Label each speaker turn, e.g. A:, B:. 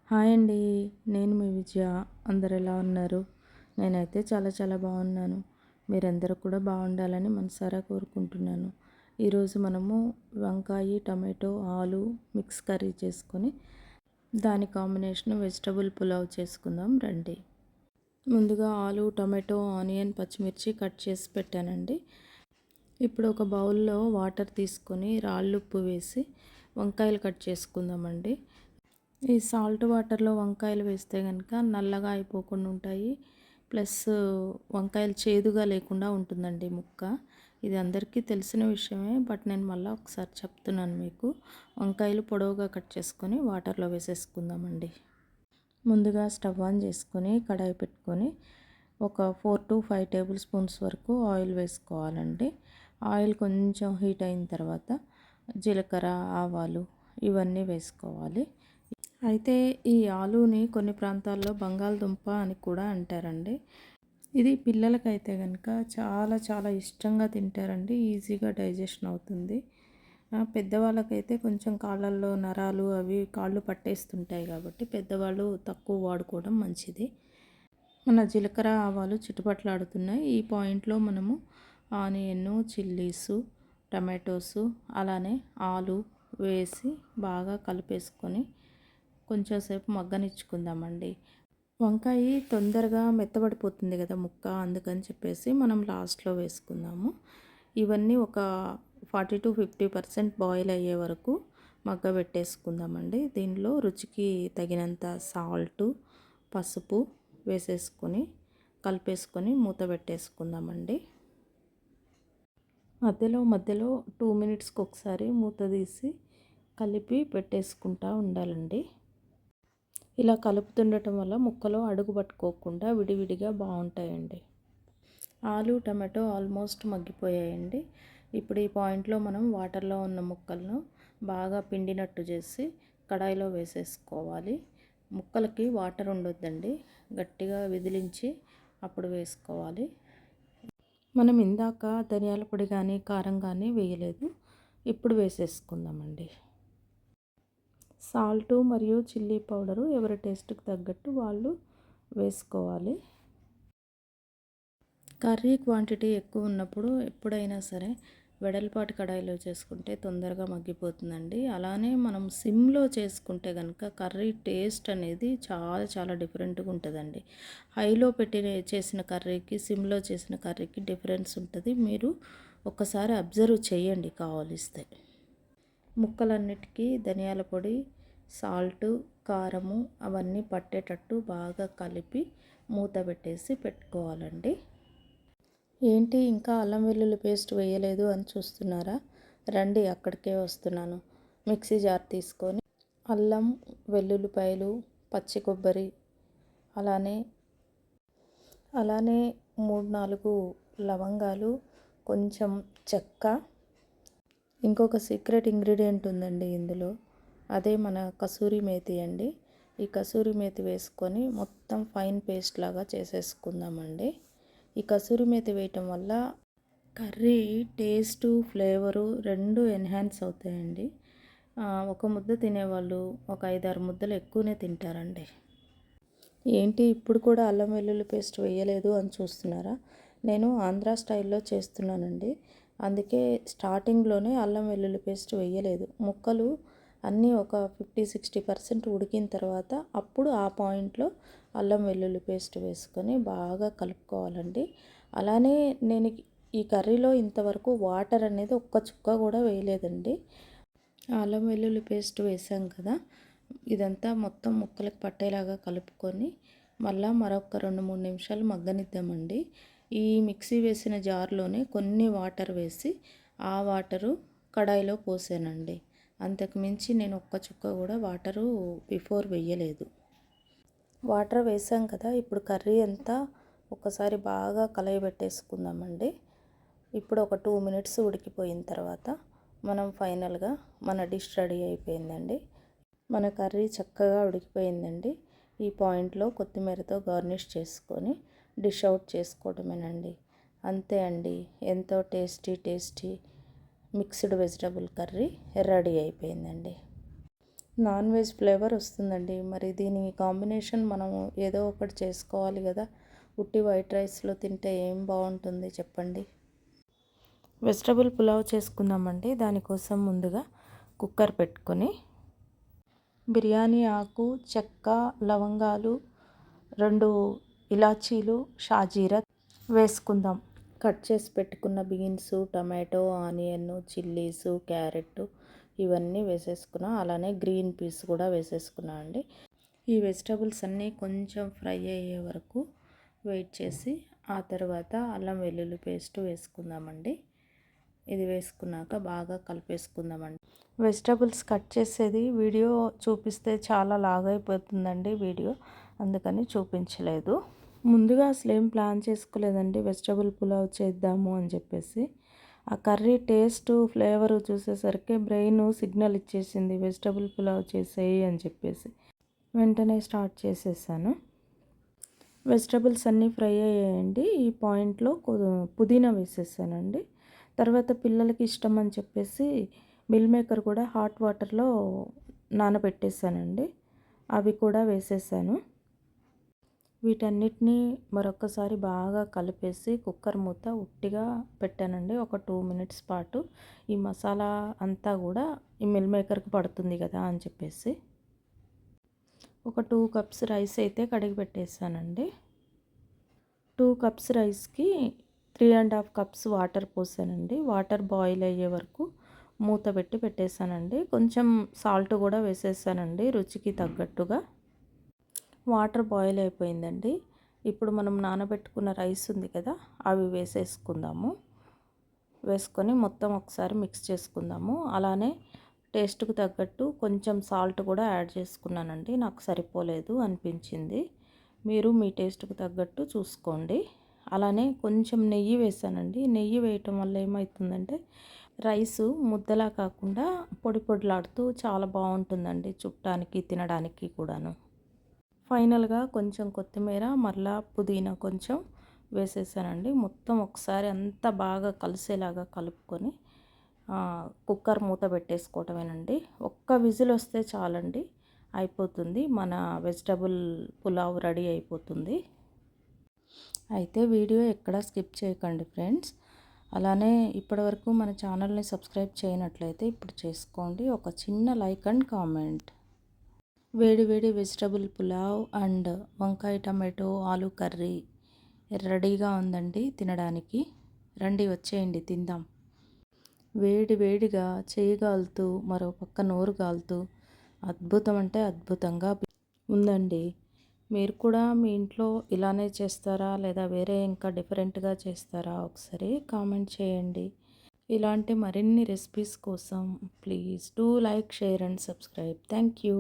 A: Hi అండి. నేను మీ విజయ. అందరు ఎలా ఉన్నారు? నేనైతే చాలా చాలా బాగున్నాను. మీరందరూ కూడా బాగుండాలని మనసారా కోరుకుంటున్నాను. ఈరోజు మనము వంకాయ, టమాటో, ఆలు మిక్స్ కర్రీ చేసుకొని దాని కాంబినేషన్ వెజిటబుల్ పులావ్ చేసుకుందాం రండి. ముందుగా ఆలు, టమాటో, ఆనియన్, పచ్చిమిర్చి కట్ చేసి పెట్టానండి. ఇప్పుడు ఒక బౌల్లో వాటర్ తీసుకొని రాళ్ళుప్పు వేసి వంకాయలు కట్ చేసుకుందామండి. ఈ సాల్ట్ వాటర్లో వంకాయలు వేస్తే కనుక నల్లగా అయిపోకుండా ఉంటాయి. ప్లస్ వంకాయలు చేదుగా లేకుండా ఉంటుందండి ముక్క. ఇది అందరికీ తెలిసిన విషయమే, బట్ నేను మళ్ళీ ఒకసారి చెప్తున్నాను మీకు. వంకాయలు పొడవుగా కట్ చేసుకొని వాటర్లో వేసేసుకుందామండి. ముందుగా స్టవ్ ఆన్ చేసుకొని కడాయి పెట్టుకొని ఒక 4 to 5 టేబుల్ స్పూన్స్ వరకు ఆయిల్ వేసుకోవాలండి. ఆయిల్ కొంచెం హీట్ అయిన తర్వాత జీలకర్ర, ఆవాలు ఇవన్నీ వేసుకోవాలి. అయితే ఈ ఆలూని కొన్ని ప్రాంతాల్లో బంగాళదుంప అని కూడా అంటారండి. ఇది పిల్లలకైతే కనుక చాలా చాలా ఇష్టంగా తింటారండి. ఈజీగా డైజెషన్ అవుతుంది. పెద్దవాళ్ళకైతే కొంచెం కాళ్ళల్లో నరాలు అవి కాళ్ళు పట్టేస్తుంటాయి కాబట్టి పెద్దవాళ్ళు తక్కువ వాడుకోవడం మంచిది. మన జీలకర్ర, ఆవాలు చిటపట్లాడుతున్నాయి. ఈ పాయింట్లో మనము ఆనియన్, చిల్లీసు, టమాటోసు అలానే ఆలు వేసి బాగా కలిపేసుకొని కొంచెం సేపు మగ్గనిచ్చుకుందామండి. వంకాయ తొందరగా మెత్తబడిపోతుంది కదా ముక్క, అందుకని చెప్పేసి మనం లాస్ట్లో వేసుకుందాము. ఇవన్నీ ఒక 40 to 50% బాయిల్ అయ్యే వరకు మగ్గబెట్టేసుకుందామండి. దీనిలో రుచికి తగినంత సాల్టు, పసుపు వేసేసుకొని కలిపేసుకొని మూత పెట్టేసుకుందామండి. మధ్యలో 2 minutesకి ఒకసారి మూత తీసి కలిపి పెట్టేసుకుంటూ ఉండాలండి. ఇలా కలుపుతుండటం వల్ల ముక్కలు అడుగు పట్టుకోకుండా విడివిడిగా బాగుంటాయండి. ఆలు, టమాటో ఆల్మోస్ట్ మగ్గిపోయాయండి. ఇప్పుడు ఈ పాయింట్లో మనం వాటర్లో ఉన్న ముక్కలను బాగా పిండినట్టు చేసి కడాయిలో వేసేసుకోవాలి. ముక్కలకి వాటర్ ఉండొద్దండి, గట్టిగా విదిలించి అప్పుడు వేసుకోవాలి. మనం ఇందాక ధనియాల పొడి కానీ కారం కానీ వేయలేదు, ఇప్పుడు వేసేసుకుందామండి. సాల్టు మరియు చిల్లీ పౌడరు ఎవరి టేస్ట్కి తగ్గట్టు వాళ్ళు వేసుకోవాలి. కర్రీ క్వాంటిటీ ఎక్కువ ఉన్నప్పుడు ఎప్పుడైనా సరే వెడల్పాటి కడాయిలో చేసుకుంటే తొందరగా మగ్గిపోతుందండి. అలానే మనం సిమ్లో చేసుకుంటే కనుక కర్రీ టేస్ట్ అనేది చాలా చాలా డిఫరెంట్గా ఉంటుందండి. హైలో పెట్టి చేసిన కర్రీకి సిమ్లో చేసిన కర్రీకి డిఫరెన్స్ ఉంటుంది. మీరు ఒకసారి అబ్జర్వ్ చేయండి కావలిస్తే. ముక్కలన్నిటికీ ధనియాల పొడి, సాల్టు, కారము అవన్నీ పట్టేటట్టు బాగా కలిపి మూత పెట్టేసి పెట్టుకోవాలండి. ఏంటి ఇంకా అల్లం వెల్లుల్లి పేస్ట్ వేయలేదు అని చూస్తున్నారా? రండి, అక్కడికే వస్తున్నాను. మిక్సీ జార్ తీసుకొని అల్లం, వెల్లుల్లిపాయలు, పచ్చి కొబ్బరి అలానే 3-4 లవంగాలు, కొంచెం చెక్క, ఇంకొక సీక్రెట్ ఇంగ్రీడియంట్ ఉందండి ఇందులో, అదే మన కసూరి మేతి అండి. ఈ కసూరి మేతి వేసుకొని మొత్తం ఫైన్ పేస్ట్ లాగా చేసేసుకుందామండి. ఈ కసూరి మేతి వేయటం వల్ల కర్రీ టేస్టు, ఫ్లేవరు రెండు ఎన్హాన్స్ అవుతాయండి. ఒక ముద్ద తినేవాళ్ళు ఒక 5-6 ముద్దలు ఎక్కువనే తింటారండి. ఏంటి ఇప్పుడు కూడా అల్లం వెల్లుల్లి పేస్ట్ వేయలేదు అని చూస్తున్నారా? నేను ఆంధ్రా స్టైల్లో చేస్తున్నానండి, అందుకే స్టార్టింగ్లోనే అల్లం వెల్లుల్లి పేస్ట్ వేయలేదు. ముక్కలు అన్నీ ఒక 50-60% ఉడికిన తర్వాత అప్పుడు ఆ పాయింట్లో అల్లం వెల్లుల్లి పేస్ట్ వేసుకొని బాగా కలుపుకోవాలండి. అలానే నేను ఈ కర్రీలో ఇంతవరకు వాటర్ అనేది ఒక్క చుక్క కూడా వేయలేదండి. అల్లం వెల్లుల్లి పేస్ట్ వేసాం కదా, ఇదంతా మొత్తం ముక్కలకు పట్టేలాగా కలుపుకొని మళ్ళీ మరొక 2-3 నిమిషాలు మగ్గనిద్దామండి. ఈ మిక్సీ వేసిన జార్లోనే కొన్ని వాటర్ వేసి ఆ వాటరు కడాయిలో పోసానండి. అంతకు మించి నేను ఒక్క చుక్క కూడా వాటరు బిఫోర్ వేయలేదు. వాటర్ వేసాం కదా, ఇప్పుడు కర్రీ అంతా ఒకసారి బాగా కలయబెట్టేసుకుందామండి. ఇప్పుడు ఒక 2 minutes ఉడికిపోయిన తర్వాత మనం ఫైనల్గా మన డిష్ రెడీ అయిపోయిందండి. మన కర్రీ చక్కగా ఉడికిపోయిందండి. ఈ పాయింట్లో కొత్తిమీరతో గార్నిష్ చేసుకొని డిష్ అవుట్ చేసుకోవడమేనండి. అంతే అండి, ఎంతో tasty mixed vegetable curry ready అయిపోయిందండి. నాన్ వెజ్ ఫ్లేవర్ వస్తుందండి. మరి దీని కాంబినేషన్ మనము ఏదో ఒకటి చేసుకోవాలి కదా. ఉట్టి వైట్ రైస్లో తింటే ఏం బాగుంటుంది చెప్పండి. వెజిటబుల్ పులావ్ చేసుకుందామండి. దానికోసం ముందుగా కుక్కర్ పెట్టుకొని బిర్యానీ ఆకు, చెక్క, లవంగాలు, 2 ఇలాచీలు, షాజీరా వేసుకుందాం. కట్ చేసి పెట్టుకున్న beans, tomato, onion, chillies, carrot ఇవన్నీ వేసేసుకున్నా. అలానే గ్రీన్ పీస్ కూడా వేసేసుకున్నా అండి. ఈ వెజిటబుల్స్ అన్నీ కొంచెం ఫ్రై అయ్యే వరకు వెయిట్ చేసి ఆ తర్వాత అల్లం వెల్లుల్లి పేస్ట్ వేసుకుందామండి. ఇది వేసుకున్నాక బాగా కలిపేసుకుందామండి. వెజిటబుల్స్ కట్ చేసేది వీడియో చూపిస్తే చాలా లాగైపోతుందండి వీడియో, అందుకని చూపించలేదు. ముందుగా అసలు ఏం ప్లాన్ చేసుకోలేదండి వెజిటబుల్ పులావ్ చేద్దాము అని చెప్పేసి. ఆ కర్రీ టేస్ట్ ఫ్లేవర్ చూసేసరికి బ్రెయిన్ సిగ్నల్ ఇచ్చేసింది వెజిటబుల్ పులావ్ చేసేయి అని చెప్పేసి. వెంటనే స్టార్ట్ చేసేసాను. వెజిటబుల్స్ అన్నీ ఫ్రై అయ్యాయండి. ఈ పాయింట్లో పుదీనా వేసేసానండి. తర్వాత పిల్లలకి ఇష్టం అని చెప్పేసి మిల్ మేకర్ కూడా హాట్ వాటర్లో నానబెట్టేసానండి. అవి కూడా వేసేసాను. వీటన్నిటినీ మరొకసారి బాగా కలిపేసి కుక్కర్ మూత ఉట్టిగా పెట్టానండి. ఒక 2 మినిట్స్ పాటు ఈ మసాలా అంతా కూడా ఈ మిల్ మేకర్కి పడుతుంది కదా అని చెప్పేసి ఒక 2 కప్స్ రైస్ అయితే కడిగి పెట్టేసానండి. 2 కప్స్ రైస్కి 3.5 కప్స్ వాటర్ పోసానండి. వాటర్ బాయిల్ అయ్యే వరకు మూత పెట్టి పెట్టేశానండి. కొంచెం సాల్ట్ కూడా వేసేసానండి రుచికి తగ్గట్టుగా. వాటర్ బాయిల్ అయిపోయిందండి. ఇప్పుడు మనం నానబెట్టుకున్న రైస్ ఉంది కదా, అవి వేసేసుకుందాము. వేసుకొని మొత్తం ఒకసారి మిక్స్ చేసుకుందాము. అలానే టేస్ట్కి తగ్గట్టు కొంచెం సాల్ట్ కూడా యాడ్ చేసుకున్నానండి. నాకు సరిపోలేదు అనిపించింది. మీరు మీ టేస్ట్కి తగ్గట్టు చూసుకోండి. అలానే కొంచెం నెయ్యి వేసానండి. నెయ్యి వేయటం వల్ల ఏమవుతుందంటే రైసు ముద్దలా కాకుండా పొడి పొడిలాడుతూ చాలా బాగుంటుందండి చుట్టానికి, తినడానికి కూడాను. ఫైనల్గా కొంచెం కొత్తిమీర, మరలా పుదీనా కొంచెం వేసేసానండి. మొత్తం ఒకసారి అంతా బాగా కలిసేలాగా కలుపుకొని కుక్కర్ మూత పెట్టేసుకోవటమేనండి. ఒక్క విజిల్ వస్తే చాలండి, అయిపోతుంది. మన వెజిటబుల్ పులావ్ రెడీ అయిపోతుంది. అయితే వీడియో ఎక్కడా స్కిప్ చేయకండి ఫ్రెండ్స్. అలానే ఇప్పటివరకు మన ఛానల్ని సబ్స్క్రైబ్ చేయనట్లయితే ఇప్పుడు చేసుకోండి. ఒక చిన్న లైక్ అండ్ కామెంట్. వేడి వేడి వెజిటబుల్ పులావ్ అండ్ వంకాయ టమాటో ఆలు కర్రీ రెడీగా ఉందండి తినడానికి. రండి వచ్చేయండి తిందాం. వేడి వేడిగా చేయి కాలుతూ మరో పక్క నోరు కాలుతూ అద్భుతం అంటే అద్భుతంగా ఉందండి. మీరు కూడా మీ ఇంట్లో ఇలానే చేస్తారా లేదా వేరే ఇంకా డిఫరెంట్గా చేస్తారా ఒకసారి కామెంట్ చేయండి. ఇలాంటి మరిన్ని రెసిపీస్ కోసం please do like, share and subscribe. Thank you.